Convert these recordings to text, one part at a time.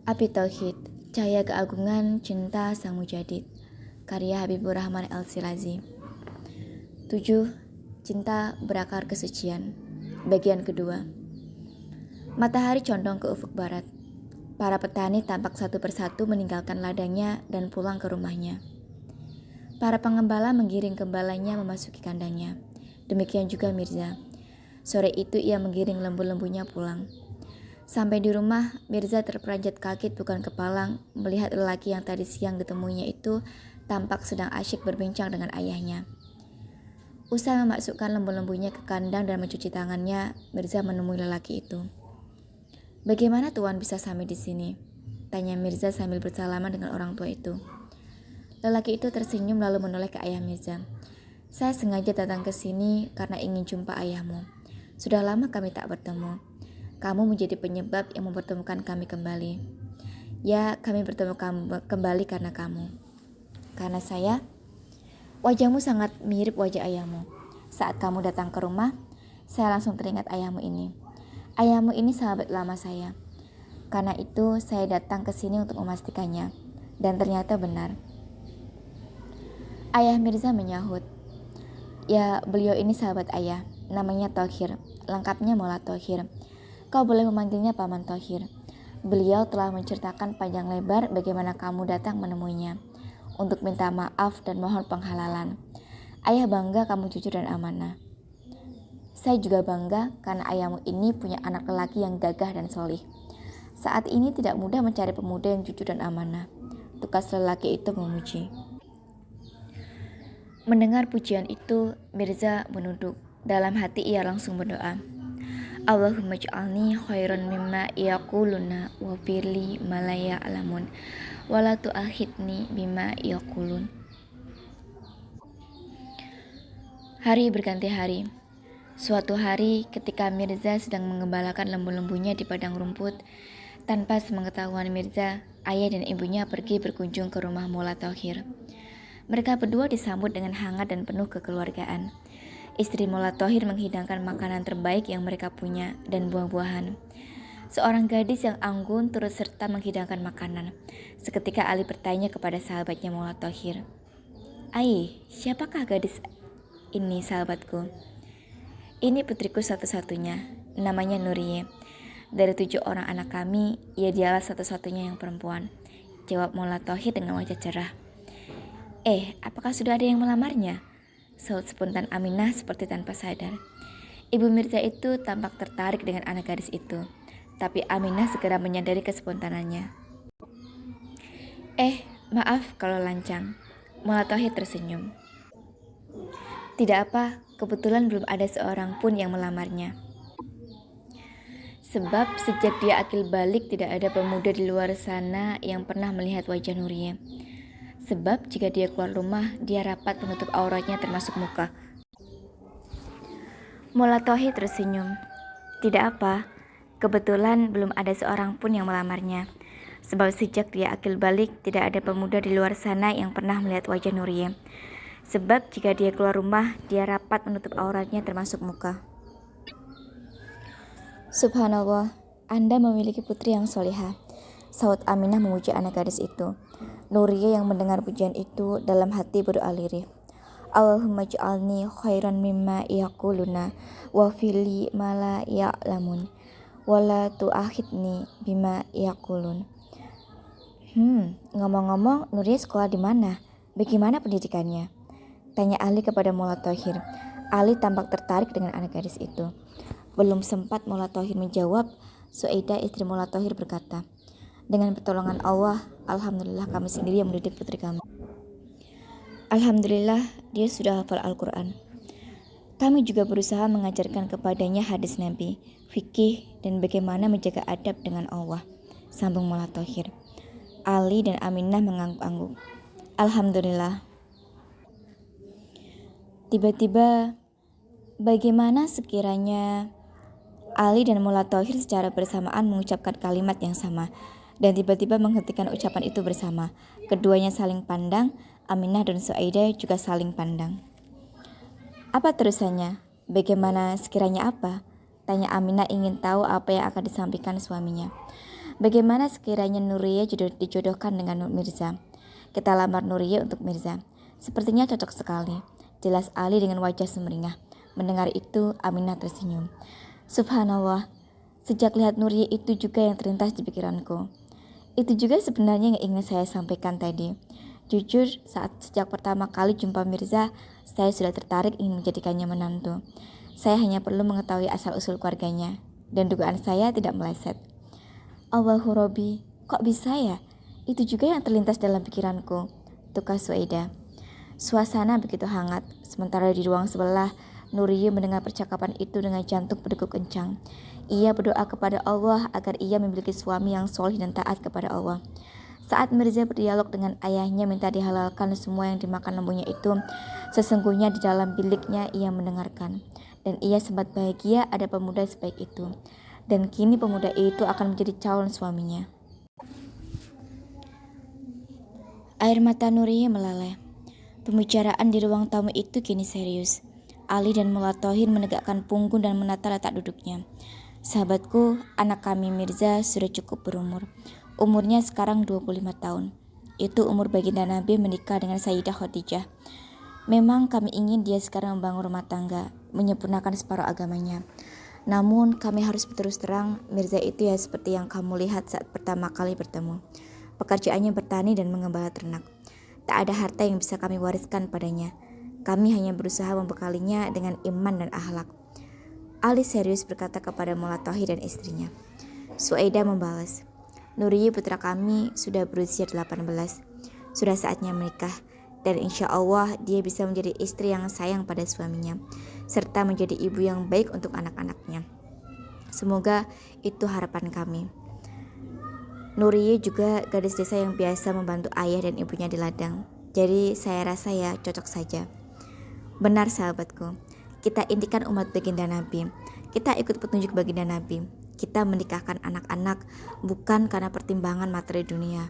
Api Tauhid, Cahaya Keagungan Cinta Sang Mujadid, karya Habibur Rahman El-Shirazi. 7. Cinta Berakar Kesucian, bagian kedua. Matahari condong ke ufuk barat. Para petani tampak satu persatu meninggalkan ladangnya dan pulang ke rumahnya. Para pengembala menggiring gembalanya memasuki kandangnya. Demikian juga Mirza. Sore itu ia menggiring lembu-lembunya pulang. Sampai di rumah, Mirza terperanjat kaget bukan kepalang melihat lelaki yang tadi siang ditemuinya itu tampak sedang asyik berbincang dengan ayahnya. Usai memasukkan lembu-lembunya ke kandang dan mencuci tangannya, Mirza menemui lelaki itu. "Bagaimana Tuan bisa sampai di sini?" tanya Mirza sambil bersalaman dengan orang tua itu. Lelaki itu tersenyum lalu menoleh ke ayah Mirza. "Saya sengaja datang ke sini karena ingin jumpa ayahmu. Sudah lama kami tak bertemu. Kamu menjadi penyebab yang mempertemukan kami kembali. Ya, kami bertemu kembali karena kamu. Karena saya, wajahmu sangat mirip wajah ayahmu. Saat kamu datang ke rumah, saya langsung teringat ayahmu ini. Ayahmu ini sahabat lama saya. Karena itu, saya datang ke sini untuk memastikannya. Dan ternyata benar." Ayah Mirza menyahut, "Ya, beliau ini sahabat ayah. Namanya Thohir. Lengkapnya Mola Thohir. Kau boleh memanggilnya Paman Thohir. Beliau telah menceritakan panjang lebar bagaimana kamu datang menemuinya untuk minta maaf dan mohon penghalalan. Ayah bangga kamu jujur dan amanah. Saya juga bangga karena ayahmu ini punya anak lelaki yang gagah dan solih. Saat ini tidak mudah mencari pemuda yang jujur dan amanah." Tukas lelaki itu memuji. Mendengar pujian itu, Mirza menunduk. Dalam hati ia langsung berdoa. "Allahumma ij'alni khairan mimma yaquluna wa firli ma la ya'lamun wa la tu'akhidni bima yaqulun." Hari berganti hari. Suatu hari ketika Mirza sedang mengembalakan lembu-lembunya di padang rumput, tanpa sepengetahuan Mirza, ayah dan ibunya pergi berkunjung ke rumah Mola Thohir. Mereka berdua disambut dengan hangat dan penuh kekeluargaan. Istri Mola Thohir menghidangkan makanan terbaik yang mereka punya dan buah-buahan. Seorang gadis yang anggun turut serta menghidangkan makanan. Seketika Ali bertanya kepada sahabatnya Mola Thohir, "Ai, siapakah gadis ini sahabatku?" "Ini putriku satu-satunya, namanya Nuriye. Dari 7 orang anak kami, dialah satu-satunya yang perempuan," jawab Mola Thohir dengan wajah cerah. Apakah sudah ada yang melamarnya?" saut spontan Aminah seperti tanpa sadar. Ibu Mirza itu tampak tertarik dengan anak gadis itu, tapi Aminah segera menyadari kespontanannya. Maaf kalau lancang." Mola Thohir tersenyum. "Tidak apa, kebetulan belum ada seorang pun yang melamarnya. Sebab sejak dia akil balik tidak ada pemuda di luar sana yang pernah melihat wajah Nuriye. Sebab jika dia keluar rumah, dia rapat menutup auratnya termasuk muka." Mola Thohir tersenyum. "Tidak apa, kebetulan belum ada seorang pun yang melamarnya. Sebab sejak dia akil balik, tidak ada pemuda di luar sana yang pernah melihat wajah Nuriye. Sebab jika dia keluar rumah, dia rapat menutup auratnya termasuk muka." "Subhanallah, Anda memiliki putri yang solihah," saut Aminah memuji anak gadis itu. Nuriye yang mendengar pujian itu dalam hati berdoa lirih. "Allahumma ij'alni khairan mimma yaquluna wa fili ma la ya'lamun wa la tu'akhidni bima yaqulun." Ngomong-ngomong, Nuriye sekolah di mana? Bagaimana pendidikannya?" tanya Ali kepada Mola Thohir. Ali tampak tertarik dengan anak gadis itu. Belum sempat Mola Thohir menjawab, Suaidah istri Mola Thohir berkata, "Dengan pertolongan Allah, alhamdulillah kami sendiri yang mendidik putri kami. Alhamdulillah dia sudah hafal Al-Quran. Kami juga berusaha mengajarkan kepadanya hadis Nabi, fikih, dan bagaimana menjaga adab dengan Allah," sambung Mola Thohir. Ali dan Aminah mengangguk-angguk. "Alhamdulillah." Tiba-tiba, bagaimana sekiranya Ali dan Mola Thohir secara bersamaan mengucapkan kalimat yang sama, dan tiba-tiba menghentikan ucapan itu bersama. Keduanya saling pandang, Aminah dan Suaidah juga saling pandang. "Apa terusannya? Bagaimana sekiranya apa?" tanya Aminah ingin tahu apa yang akan disampaikan suaminya. Bagaimana sekiranya Nuriye dijodohkan dengan Mirza? Kita lamar Nuriye untuk Mirza. Sepertinya cocok sekali. Jelas Ali dengan wajah sumringah. Mendengar itu, Aminah tersenyum. Subhanallah, sejak lihat Nuriye itu juga yang terlintas di pikiranku. Itu juga sebenarnya yang ingin saya sampaikan tadi. Jujur, sejak pertama kali jumpa Mirza, saya sudah tertarik ingin menjadikannya menantu. Saya hanya perlu mengetahui asal-usul keluarganya, dan dugaan saya tidak meleset. Allahu Robbi, kok bisa ya? Itu juga yang terlintas dalam pikiranku, tukar Suaida. Suasana begitu hangat, sementara di ruang sebelah, Nuriye mendengar percakapan itu dengan jantung berdegup kencang. Ia berdoa kepada Allah agar ia memiliki suami yang soleh dan taat kepada Allah. Saat Mirza berdialog dengan ayahnya minta dihalalkan semua yang dimakan lembunya itu, sesungguhnya di dalam biliknya ia mendengarkan. Dan ia sempat bahagia ada pemuda sebaik itu. Dan kini pemuda itu akan menjadi calon suaminya. Air mata Nuriye meleleh. Pembicaraan di ruang tamu itu kini serius. Ali dan Mullah Thohir menegakkan punggung dan menata letak duduknya. Sahabatku, anak kami Mirza sudah cukup berumur. Umurnya sekarang 25 tahun. Itu umur baginda Nabi menikah dengan Sayyidah Khadijah. Memang kami ingin dia sekarang membangun rumah tangga, menyempurnakan separuh agamanya. Namun kami harus berterus terang, Mirza itu ya seperti yang kamu lihat saat pertama kali bertemu. Pekerjaannya bertani dan mengembala ternak. Tak ada harta yang bisa kami wariskan padanya. Kami hanya berusaha membekalinya dengan iman dan akhlak. Ali serius berkata kepada Mullah Thohir dan istrinya. Suaida membalas, Nuriye putra kami sudah berusia 18. Sudah saatnya menikah. Dan insya Allah dia bisa menjadi istri yang sayang pada suaminya, serta menjadi ibu yang baik untuk anak-anaknya. Semoga itu harapan kami. Nuriye juga gadis desa yang biasa membantu ayah dan ibunya di ladang. Jadi saya rasa ya cocok saja. Benar sahabatku, kita intikan umat baginda Nabi. Kita ikut petunjuk baginda Nabi. Kita menikahkan anak-anak bukan karena pertimbangan materi dunia.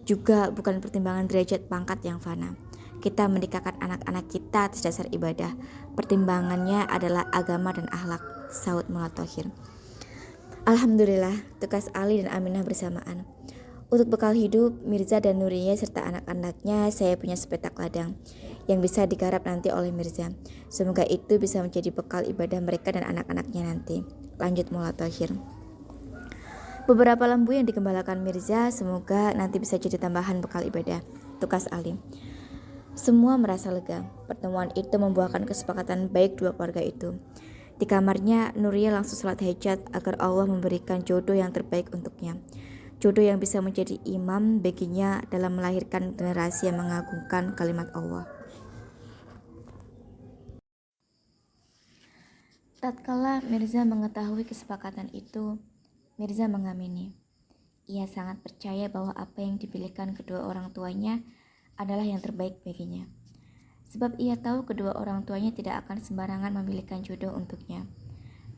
Juga bukan pertimbangan derajat pangkat yang fana. Kita menikahkan anak-anak kita atas dasar ibadah. Pertimbangannya adalah agama dan akhlak, saud Mullah Thohir. Alhamdulillah, tugas Ali dan Aminah bersamaan. Untuk bekal hidup, Mirza dan Nuriye serta anak-anaknya saya punya sepetak ladang yang bisa digarap nanti oleh Mirza. Semoga itu bisa menjadi bekal ibadah mereka dan anak-anaknya nanti. Lanjut Mullah Thohir. Beberapa lembu yang digembalakan Mirza semoga nanti bisa jadi tambahan bekal ibadah. Tugas Ali. Semua merasa lega. Pertemuan itu membuahkan kesepakatan baik dua keluarga itu. Di kamarnya, Nuriye langsung salat hajat agar Allah memberikan jodoh yang terbaik untuknya. Jodoh yang bisa menjadi imam baginya dalam melahirkan generasi yang mengagungkan kalimat Allah. Tatkala Mirza mengetahui kesepakatan itu, Mirza mengamini. Ia sangat percaya bahwa apa yang dipilihkan kedua orang tuanya adalah yang terbaik baginya. Sebab ia tahu kedua orang tuanya tidak akan sembarangan memilihkan jodoh untuknya.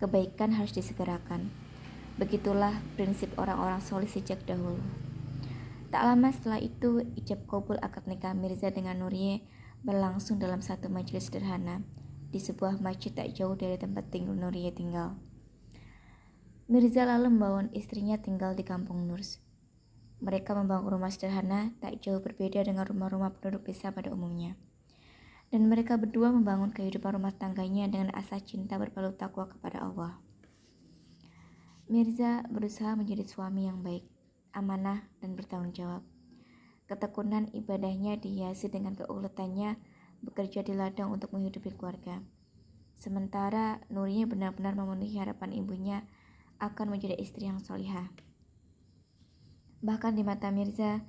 Kebaikan harus disegerakan. Begitulah prinsip orang-orang soleh sejak dahulu. Tak lama setelah itu, ijab kabul akad nikah Mirza dengan Nuriye berlangsung dalam satu majelis sederhana di sebuah masjid tak jauh dari tempat Nuriye tinggal. Mirza lalu membawa istrinya tinggal di kampung Nurs. Mereka membangun rumah sederhana tak jauh berbeda dengan rumah-rumah penduduk desa pada umumnya. Dan mereka berdua membangun kehidupan rumah tangganya dengan asa cinta berbalut takwa kepada Allah. Mirza berusaha menjadi suami yang baik, amanah, dan bertanggung jawab. Ketekunan ibadahnya dihiasi dengan keuletannya bekerja di ladang untuk menghidupi keluarga. Sementara Nuriye benar-benar memenuhi harapan ibunya akan menjadi istri yang solihah. Bahkan di mata Mirza,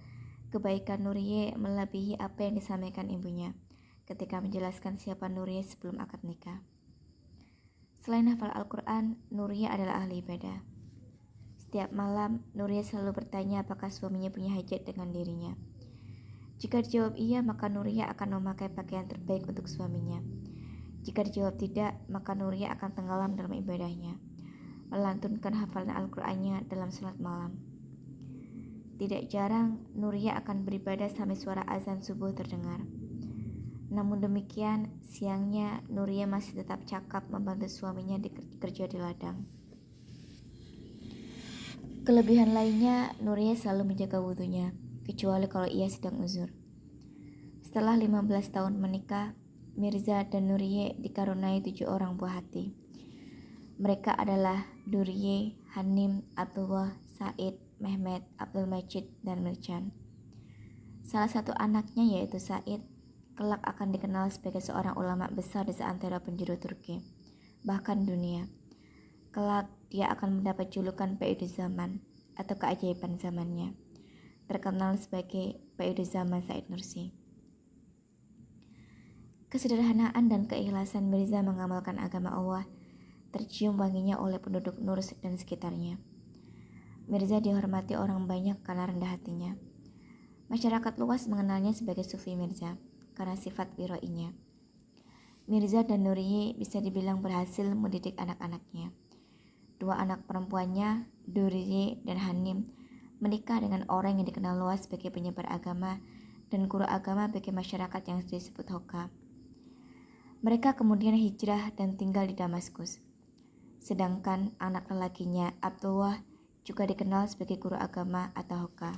kebaikan Nuriye melebihi apa yang disampaikan ibunya ketika menjelaskan siapa Nuriye sebelum akad nikah. Selain hafal Al-Quran, Nuriye adalah ahli ibadah. Setiap malam, Nuriye selalu bertanya apakah suaminya punya hajat dengan dirinya. Jika dijawab iya, maka Nuriye akan memakai pakaian terbaik untuk suaminya. Jika dijawab tidak, maka Nuriye akan tenggelam dalam ibadahnya, melantunkan hafalan Al-Qur'annya dalam salat malam. Tidak jarang, Nuriye akan beribadah sampai suara azan subuh terdengar. Namun demikian, siangnya Nuriye masih tetap cakap membantu suaminya kerja di ladang. Kelebihan lainnya, Nuria selalu menjaga wudhunya, kecuali kalau ia sedang uzur. Setelah 15 tahun menikah, Mirza dan Nurie dikaruniai 7 orang buah hati. Mereka adalah Nurie, Hanim, Abdullah, Said, Mehmet, Abdul Majid, dan Mircan. Salah satu anaknya yaitu Said, kelak akan dikenal sebagai seorang ulama besar di seantero penjuru Turki, bahkan dunia. Kelak dia akan mendapat julukan Peyudu Zaman atau keajaiban zamannya, terkenal sebagai Peyudu Zaman Said Nursi. Kesederhanaan dan keikhlasan Mirza mengamalkan agama Allah tercium wanginya oleh penduduk Nurs dan sekitarnya. Mirza dihormati orang banyak karena rendah hatinya. Masyarakat luas mengenalnya sebagai Sufi Mirza karena sifat wiroinya. Mirza dan Nuriye bisa dibilang berhasil mendidik anak-anaknya. 2 anak perempuannya, Nuriye dan Hanim, menikah dengan orang yang dikenal luas sebagai penyebar agama dan guru agama bagi masyarakat yang disebut Hoka. Mereka kemudian hijrah dan tinggal di Damaskus. Sedangkan anak lelakinya, Abdullah, juga dikenal sebagai guru agama atau Hoka.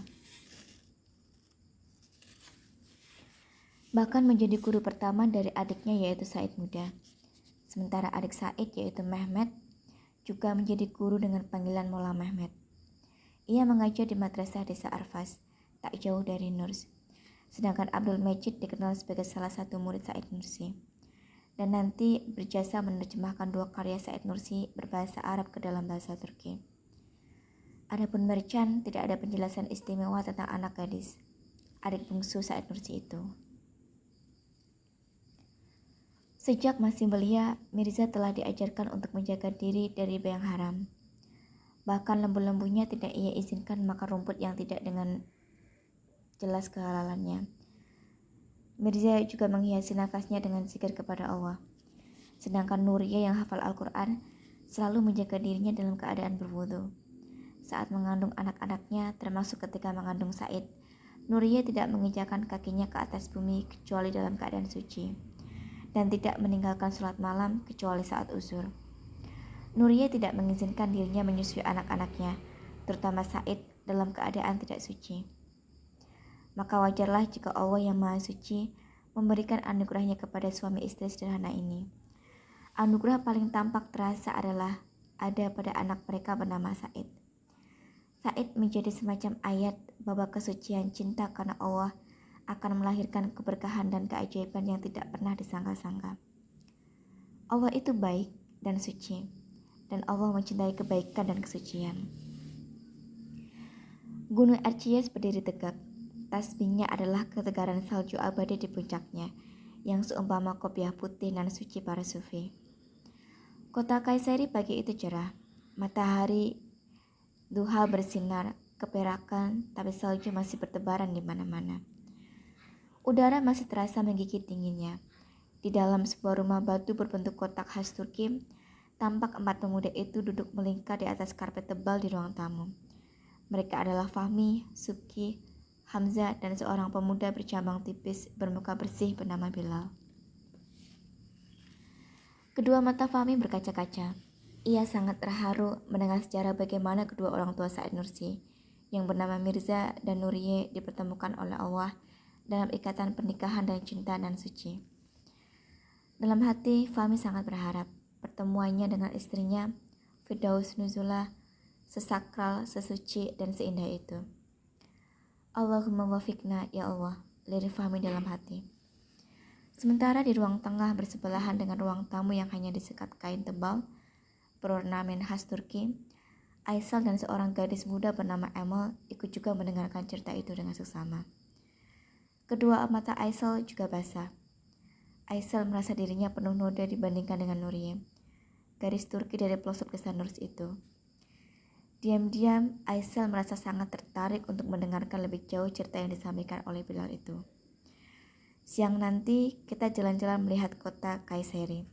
Bahkan menjadi guru pertama dari adiknya yaitu Said muda. Sementara adik Said yaitu Mehmet juga menjadi guru dengan panggilan Mola Mehmet. Ia mengajar di madrasah desa Arfas, tak jauh dari Nurs. Sedangkan Abdul Majid dikenal sebagai salah satu murid Said Nursi. Dan nanti berjasa menerjemahkan 2 karya Said Nursi berbahasa Arab ke dalam bahasa Turki. Adapun Mircan tidak ada penjelasan istimewa tentang anak gadis, adik bungsu Said Nursi itu. Sejak masih belia, Mirza telah diajarkan untuk menjaga diri dari bayang haram. Bahkan lembu-lembunya tidak ia izinkan makan rumput yang tidak dengan jelas kehalalannya. Mirza juga menghiasi nafasnya dengan zikir kepada Allah. Sedangkan Nuria yang hafal Al-Quran selalu menjaga dirinya dalam keadaan berwudu. Saat mengandung anak-anaknya, termasuk ketika mengandung Said, Nuria tidak menginjakkan kakinya ke atas bumi kecuali dalam keadaan suci, dan tidak meninggalkan sholat malam kecuali saat uzur. Nuria tidak mengizinkan dirinya menyusui anak-anaknya, terutama Said, dalam keadaan tidak suci. Maka wajarlah jika Allah yang Maha Suci memberikan anugerahnya kepada suami istri sederhana ini. Anugerah paling tampak terasa adalah ada pada anak mereka bernama Said. Said menjadi semacam ayat bahwa kesucian cinta karena Allah akan melahirkan keberkahan dan keajaiban yang tidak pernah disangka-sangka. Allah itu baik dan suci, dan Allah mencintai kebaikan dan kesucian. Gunung Erciyes berdiri tegak. Tasbihnya adalah ketegaran salju abadi di puncaknya, yang seumpama kopiah putih nan suci para sufi. Kota Kayseri pagi itu cerah. Matahari duha bersinar keperakan, tapi salju masih bertebaran di mana-mana. Udara masih terasa menggigit dinginnya. Di dalam sebuah rumah batu berbentuk kotak khas Turki, tampak 4 pemuda itu duduk melingkar di atas karpet tebal di ruang tamu. Mereka adalah Fahmi, Subki, Hamzah, dan seorang pemuda bercabang tipis bermuka bersih bernama Bilal. Kedua mata Fahmi berkaca-kaca. Ia sangat terharu mendengar sejarah bagaimana kedua orang tua Said Nursi, yang bernama Mirza dan Nurie, dipertemukan oleh Allah dalam ikatan pernikahan dan cinta dan suci. Dalam hati, Fahmi sangat berharap pertemuannya dengan istrinya, Firdaus Nuzula, sesakral, sesuci, dan seindah itu. Allahumma wafiqna ya Allah, lirik Fahmi dalam hati. Sementara di ruang tengah bersebelahan dengan ruang tamu yang hanya disekat kain tebal berornamen khas Turki, Aisal dan seorang gadis muda bernama Emel ikut juga mendengarkan cerita itu dengan seksama. Kedua mata Aisal juga basah. Aisal merasa dirinya penuh noda dibandingkan dengan Nurie, gadis Turki dari pelosok desa Nurs itu. Diam-diam, Aisal merasa sangat tertarik untuk mendengarkan lebih jauh cerita yang disampaikan oleh Bilal itu. Siang nanti kita jalan-jalan melihat kota Kayseri.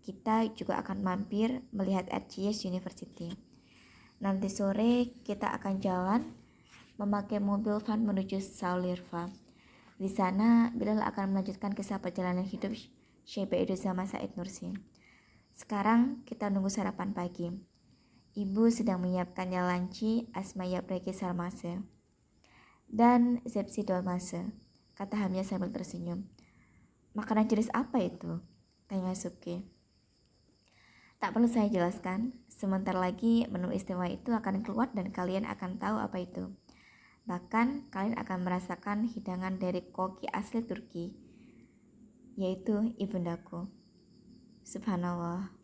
Kita juga akan mampir melihat Erciyes University. Nanti sore kita akan jalan memakai mobil van menuju Saulirva. Di sana Bilal akan melanjutkan kisah perjalanan hidup Syekh Baidu sama Said Nursi. Sekarang kita nunggu sarapan pagi. Ibu sedang menyiapkan yalanci Asmaya Breki Sarmase dan Zepsi Dolmase, kata Hamya sambil tersenyum. Makanan jenis apa itu? Tanya Suki. Tak perlu saya jelaskan, sebentar lagi menu istimewa itu akan keluar dan kalian akan tahu apa itu. Bahkan kalian akan merasakan hidangan dari koki asli Turki, yaitu ibundaku. Subhanallah.